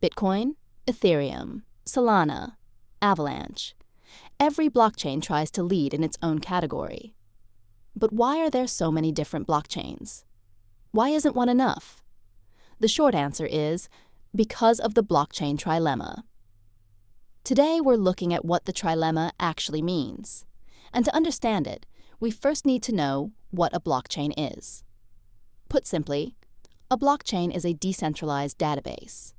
Bitcoin, Ethereum, Solana, Avalanche. Every blockchain tries to lead in its own category. But why are there so many different blockchains? Why isn't one enough? The short answer is because of the Blockchain Trilemma. Today we're looking at what the trilemma actually means. And to understand it, we first need to know what a blockchain is. Put simply, a blockchain is a decentralized database.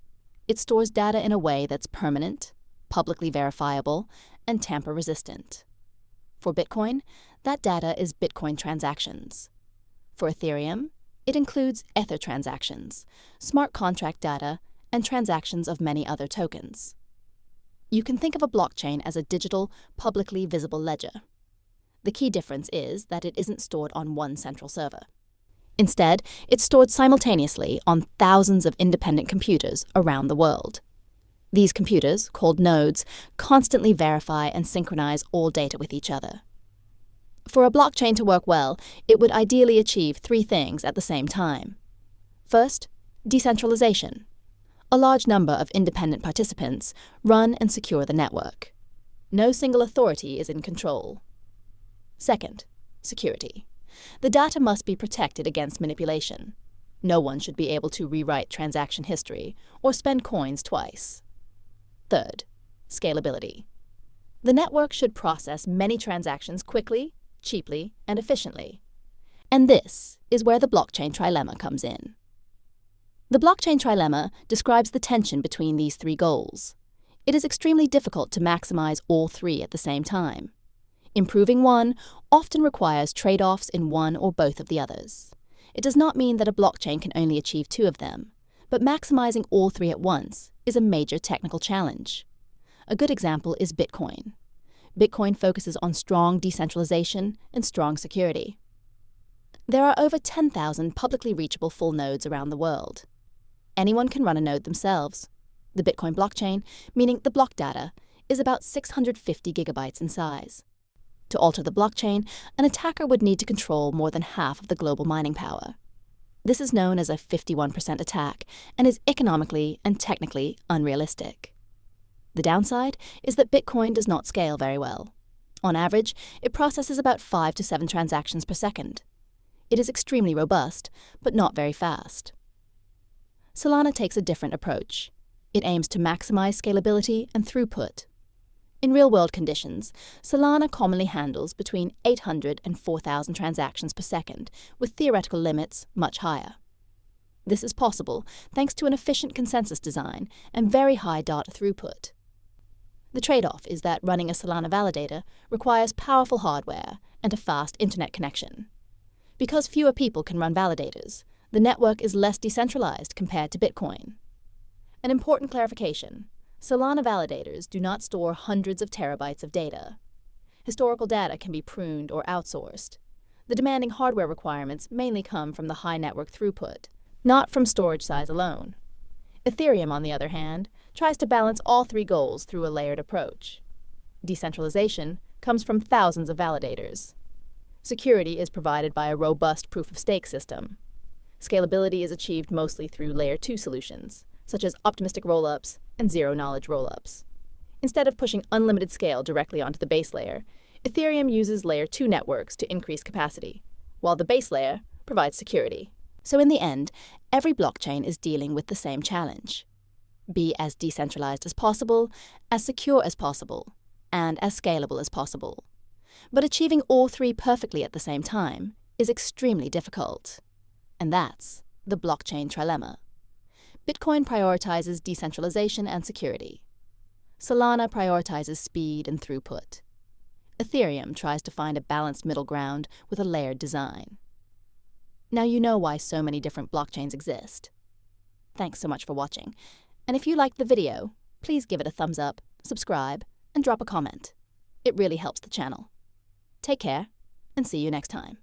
It stores data in a way that's permanent, publicly verifiable, and tamper-resistant. For Bitcoin, that data is Bitcoin transactions. For Ethereum, it includes Ether transactions, smart contract data, and transactions of many other tokens. You can think of a blockchain as a digital, publicly visible ledger. The key difference is that it isn't stored on one central server. Instead, it's stored simultaneously on thousands of independent computers around the world. These computers, called nodes, constantly verify and synchronize all data with each other. For a blockchain to work well, it would ideally achieve three things at the same time. First, decentralization. A large number of independent participants run and secure the network. No single authority is in control. Second, security. The data must be protected against manipulation. No one should be able to rewrite transaction history or spend coins twice. Third, scalability. The network should process many transactions quickly, cheaply, and efficiently. And this is where the blockchain trilemma comes in. The blockchain trilemma describes the tension between these three goals. It is extremely difficult to maximize all three at the same time. Improving one often requires trade-offs in one or both of the others. It does not mean that a blockchain can only achieve two of them, but maximizing all three at once is a major technical challenge. A good example is Bitcoin. Bitcoin focuses on strong decentralization and strong security. There are over 10,000 publicly reachable full nodes around the world. Anyone can run a node themselves. The Bitcoin blockchain, meaning the block data, is about 650 gigabytes in size. To alter the blockchain, an attacker would need to control more than half of the global mining power. This is known as a 51% attack and is economically and technically unrealistic. The downside is that Bitcoin does not scale very well. On average, it processes about 5 to 7 transactions per second. It is extremely robust, but not very fast. Solana takes a different approach. It aims to maximize scalability and throughput. In real-world conditions, Solana commonly handles between 800 and 4,000 transactions per second, with theoretical limits much higher. This is possible thanks to an efficient consensus design and very high data throughput. The trade-off is that running a Solana validator requires powerful hardware and a fast internet connection. Because fewer people can run validators, the network is less decentralized compared to Bitcoin. An important clarification: Solana validators do not store hundreds of terabytes of data. Historical data can be pruned or outsourced. The demanding hardware requirements mainly come from the high network throughput, not from storage size alone. Ethereum, on the other hand, tries to balance all three goals through a layered approach. Decentralization comes from thousands of validators. Security is provided by a robust proof-of-stake system. Scalability is achieved mostly through Layer 2 solutions, such as optimistic rollups and zero-knowledge rollups. Instead of pushing unlimited scale directly onto the base layer, Ethereum uses Layer 2 networks to increase capacity, while the base layer provides security. So in the end, every blockchain is dealing with the same challenge: be as decentralized as possible, as secure as possible, and as scalable as possible. But achieving all three perfectly at the same time is extremely difficult. And that's the blockchain trilemma. Bitcoin prioritizes decentralization and security. Solana prioritizes speed and throughput. Ethereum tries to find a balanced middle ground with a layered design. Now you know why so many different blockchains exist. Thanks so much for watching. And if you liked the video, please give it a thumbs up, subscribe, and drop a comment. It really helps the channel. Take care, and see you next time.